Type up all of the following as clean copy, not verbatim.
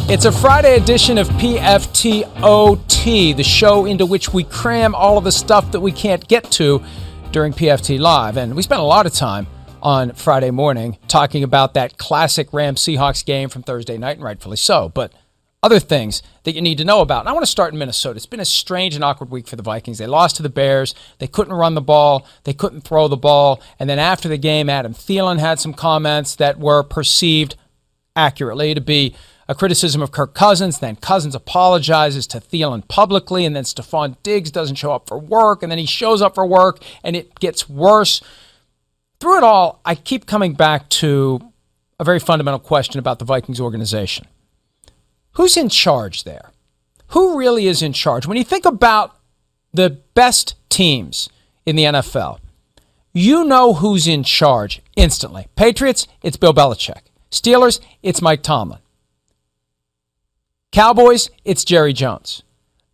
It's a Friday edition of PFT OT, the show into which we cram all of the stuff that we can't get to during PFT Live. And we spent a lot of time on Friday morning talking about that classic Rams-Seahawks game from Thursday night, and rightfully so. But other things that you need to know about. And I want to start in Minnesota. It's been a strange and awkward week for the Vikings. They lost to the Bears. They couldn't run the ball. They couldn't throw the ball. And then after the game, Adam Thielen had some comments that were perceived accurately to be a criticism of Kirk Cousins. Then Cousins apologizes to Thielen publicly, and then Stephon Diggs doesn't show up for work, and then he shows up for work, and it gets worse. Through it all, I keep coming back to a very fundamental question about the Vikings organization. Who's in charge there? Who really is in charge? When you think about the best teams in the NFL, you know who's in charge instantly. Patriots, it's Bill Belichick. Steelers, it's Mike Tomlin. Cowboys, it's Jerry Jones.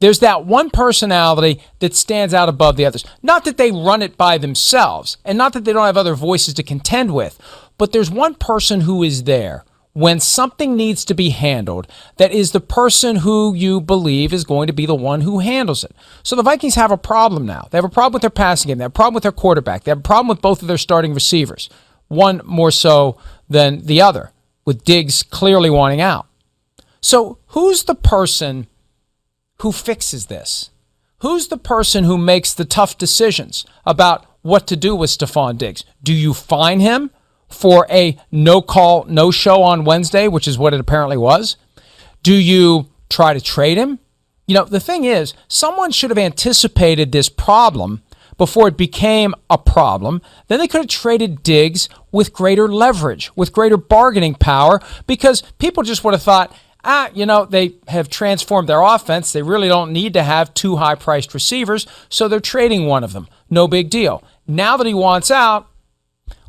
There's that one personality that stands out above the others. Not that they run it by themselves, and not that they don't have other voices to contend with, but there's one person who is there when something needs to be handled that is the person who you believe is going to be the one who handles it. So the Vikings have a problem now. They have a problem with their passing game. They have a problem with their quarterback. They have a problem with both of their starting receivers, one more so than the other, with Diggs clearly wanting out. So who's the person who fixes this? Who's the person who makes the tough decisions about what to do with Stephon Diggs? Do you fine him for a no-call, no-show on Wednesday, which is what it apparently was? Do you try to trade him? You know, the thing is, someone should have anticipated this problem before it became a problem. Then they could have traded Diggs with greater leverage, with greater bargaining power, because people just would have thought, they have transformed their offense. They really don't need to have two high-priced receivers, so they're trading one of them. No big deal. Now that he wants out,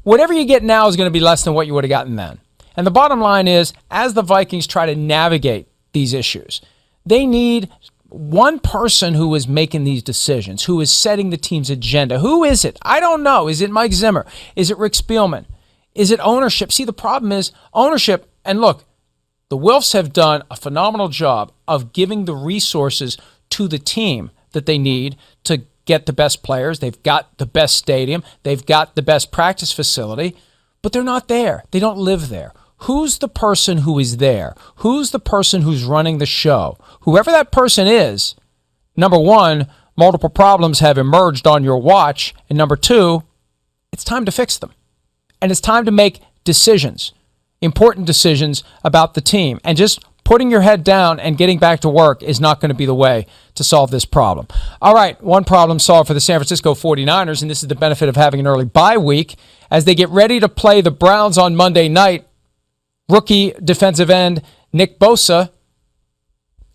whatever you get now is going to be less than what you would have gotten then. And the bottom line is, as the Vikings try to navigate these issues, they need one person who is making these decisions, who is setting the team's agenda. Who is it? I don't know. Is it Mike Zimmer? Is it Rick Spielman? Is it ownership? See, the problem is ownership, and look, the Wilfs have done a phenomenal job of giving the resources to the team that they need to get the best players. They've got the best stadium. They've got the best practice facility, but they're not there. They don't live there. Who's the person who is there? Who's the person who's running the show? Whoever that person is, number one, multiple problems have emerged on your watch, and number two, it's time to fix them. And it's time to make decisions. Important decisions about the team. And just putting your head down and getting back to work is not going to be the way to solve this problem. All right, one problem solved for the San Francisco 49ers, and this is the benefit of having an early bye week. As they get ready to play the Browns on Monday night, rookie defensive end Nick Bosa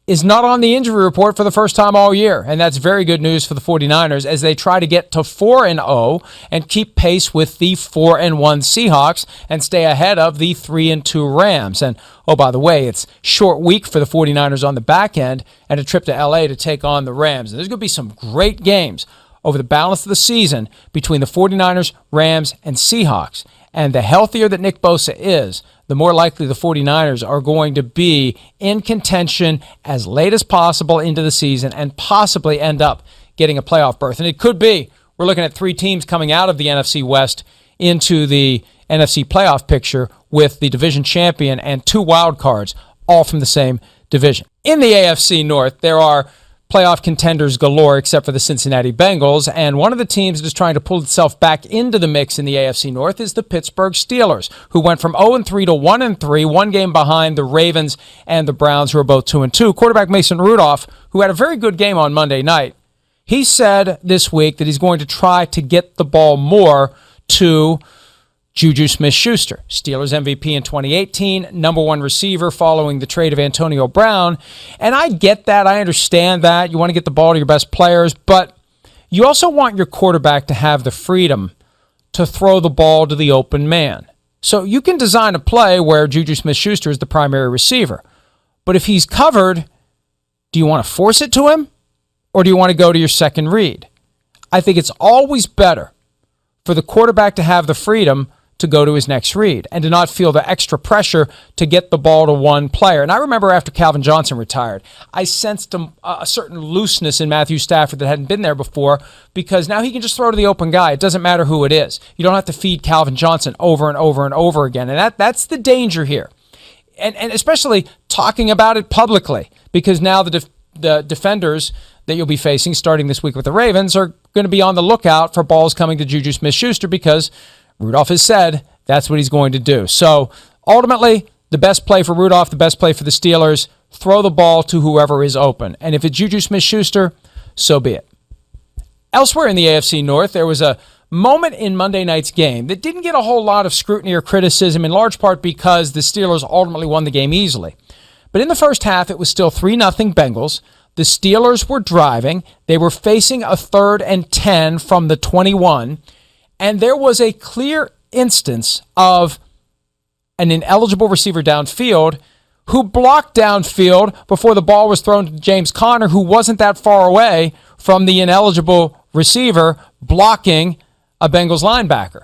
is not on the injury report for the first time all year, and that's very good news for the 49ers as they try to get to 4-0 and keep pace with the 4-1 Seahawks and stay ahead of the 3-2 Rams. And, oh, by the way, it's short week for the 49ers on the back end and a trip to LA to take on the Rams. And there's going to be some great games over the balance of the season between the 49ers, Rams, and Seahawks. And the healthier that Nick Bosa is, the more likely the 49ers are going to be in contention as late as possible into the season and possibly end up getting a playoff berth. And it could be. We're looking at three teams coming out of the NFC West into the NFC playoff picture with the division champion and two wild cards, all from the same division. In the AFC North, there are playoff contenders galore except for the Cincinnati Bengals, and one of the teams that is trying to pull itself back into the mix in the AFC North is the Pittsburgh Steelers, who went from 0-3 to 1-3, one game behind the Ravens and the Browns, who are both 2-2. Quarterback Mason Rudolph, who had a very good game on Monday night, he said this week that he's going to try to get the ball more to JuJu Smith-Schuster, Steelers MVP in 2018, number one receiver following the trade of Antonio Brown. And I get that. I understand that. You want to get the ball to your best players, but you also want your quarterback to have the freedom to throw the ball to the open man. So you can design a play where JuJu Smith-Schuster is the primary receiver. But if he's covered, do you want to force it to him, or do you want to go to your second read? I think it's always better for the quarterback to have the freedom to go to his next read and to not feel the extra pressure to get the ball to one player. And I remember after Calvin Johnson retired, I sensed a certain looseness in Matthew Stafford that hadn't been there before, because now he can just throw to the open guy. It doesn't matter who it is. You don't have to feed Calvin Johnson over and over and over again. And that's the danger here. And especially talking about it publicly, because now the defenders that you'll be facing starting this week with the Ravens are going to be on the lookout for balls coming to JuJu Smith-Schuster, because Rudolph has said that's what he's going to do. So ultimately, the best play for Rudolph, the best play for the Steelers, throw the ball to whoever is open. And if it's JuJu Smith-Schuster, so be it. Elsewhere in the AFC North, there was a moment in Monday night's game that didn't get a whole lot of scrutiny or criticism, in large part because the Steelers ultimately won the game easily. But in the first half, it was still 3-0 Bengals. The Steelers were driving. They were facing a 3rd and 10 from the 21. And there was a clear instance of an ineligible receiver downfield who blocked downfield before the ball was thrown to James Conner, who wasn't that far away from the ineligible receiver blocking a Bengals linebacker.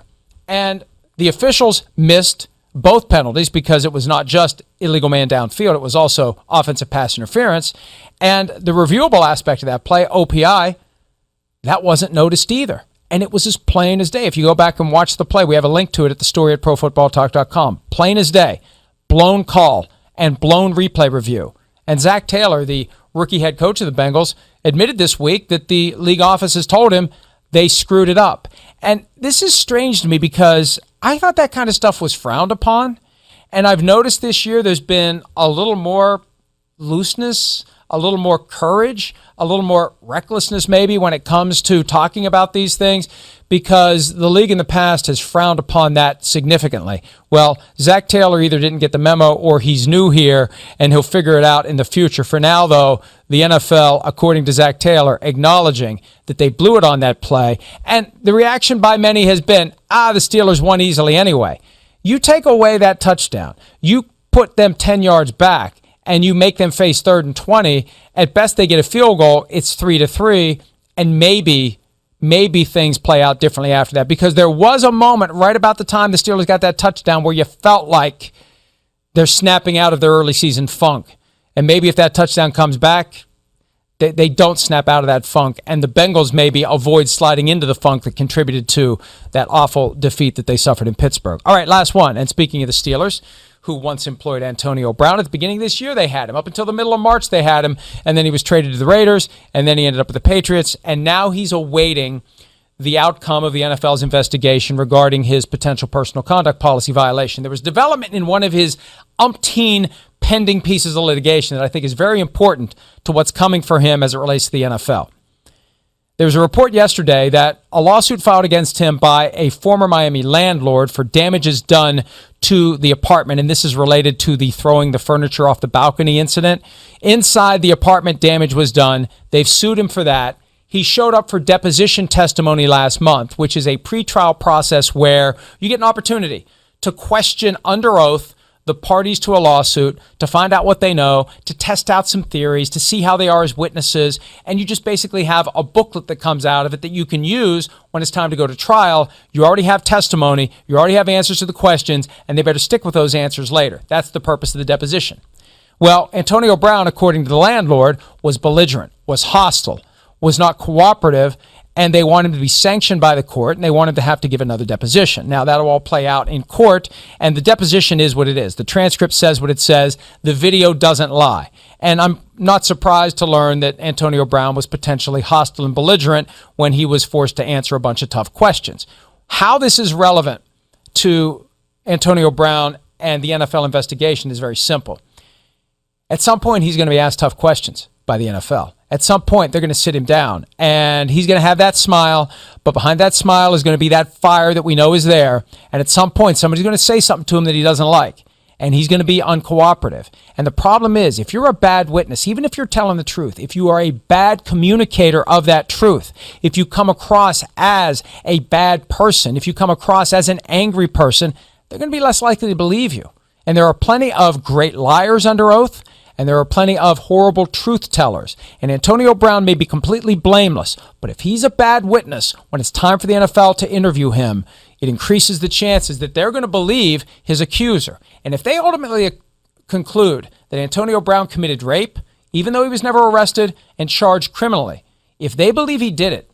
And the officials missed both penalties because it was not just illegal man downfield, it was also offensive pass interference. And the reviewable aspect of that play, OPI, that wasn't noticed either. And it was as plain as day. If you go back and watch the play, we have a link to it at the story at profootballtalk.com. Plain as day. Blown call and blown replay review. And Zach Taylor, the rookie head coach of the Bengals, admitted this week that the league office has told him they screwed it up. And this is strange to me because I thought that kind of stuff was frowned upon. And I've noticed this year there's been a little more looseness, a little more courage, a little more recklessness maybe when it comes to talking about these things, because the league in the past has frowned upon that significantly. Well, Zach Taylor either didn't get the memo or he's new here and he'll figure it out in the future. For now, though, the NFL, according to Zach Taylor, acknowledging that they blew it on that play. And the reaction by many has been, the Steelers won easily anyway. You take away that touchdown, you put them 10 yards back, and you make them face 3rd and 20, at best they get a field goal, it's 3-3, and maybe things play out differently after that, because there was a moment right about the time the Steelers got that touchdown where you felt like they're snapping out of their early season funk. And maybe if that touchdown comes back, they don't snap out of that funk, and the Bengals maybe avoid sliding into the funk that contributed to that awful defeat that they suffered in Pittsburgh. All right, last one. And speaking of the Steelers, who once employed Antonio Brown. At the beginning of this year, they had him. Up until the middle of March, they had him, and then he was traded to the Raiders, and then he ended up with the Patriots, and now he's awaiting the outcome of the NFL's investigation regarding his potential personal conduct policy violation. There was development in one of his umpteen pending pieces of litigation that I think is very important to what's coming for him as it relates to the NFL. There was a report yesterday that a lawsuit filed against him by a former Miami landlord for damages done to the apartment, and this is related to the throwing the furniture off the balcony incident. Inside the apartment, damage was done. They've sued him for that. He showed up for deposition testimony last month, which is a pretrial process where you get an opportunity to question under oath the parties to a lawsuit, to find out what they know, to test out some theories, to see how they are as witnesses, and you just basically have a booklet that comes out of it that you can use when it's time to go to trial. You already have testimony, you already have answers to the questions, and they better stick with those answers later. That's the purpose of the deposition. Well, Antonio Brown, according to the landlord, was belligerent, was hostile, was not cooperative, and they want him to be sanctioned by the court, and they want him to have to give another deposition. Now, that'll all play out in court, and the deposition is what it is. The transcript says what it says. The video doesn't lie. And I'm not surprised to learn that Antonio Brown was potentially hostile and belligerent when he was forced to answer a bunch of tough questions. How this is relevant to Antonio Brown and the NFL investigation is very simple. At some point, he's going to be asked tough questions by the NFL. At some point, they're going to sit him down, and he's going to have that smile, but behind that smile is going to be that fire that we know is there, and at some point, somebody's going to say something to him that he doesn't like, and he's going to be uncooperative. And the problem is, if you're a bad witness, even if you're telling the truth, if you are a bad communicator of that truth, if you come across as a bad person, if you come across as an angry person, they're going to be less likely to believe you. And there are plenty of great liars under oath, and there are plenty of horrible truth tellers. And Antonio Brown may be completely blameless, but if he's a bad witness when it's time for the NFL to interview him, it increases the chances that they're going to believe his accuser. And if they ultimately conclude that Antonio Brown committed rape, even though he was never arrested and charged criminally, if they believe he did it,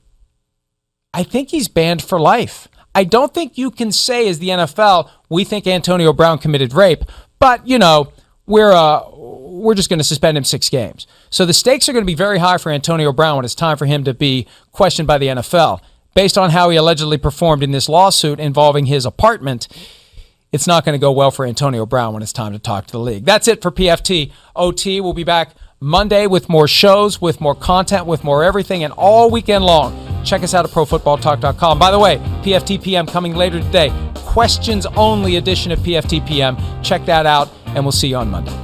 I think he's banned for life. I don't think you can say as the NFL, we think Antonio Brown committed rape, but, we're just going to suspend him 6 games. So the stakes are going to be very high for Antonio Brown when it's time for him to be questioned by the NFL. Based on how he allegedly performed in this lawsuit involving his apartment, it's not going to go well for Antonio Brown when it's time to talk to the league. That's it for PFT OT. We'll be back Monday with more shows, with more content, with more everything, and all weekend long. Check us out at ProFootballTalk.com. By the way, PFT PM coming later today. Questions only edition of PFT PM. Check that out, and we'll see you on Monday.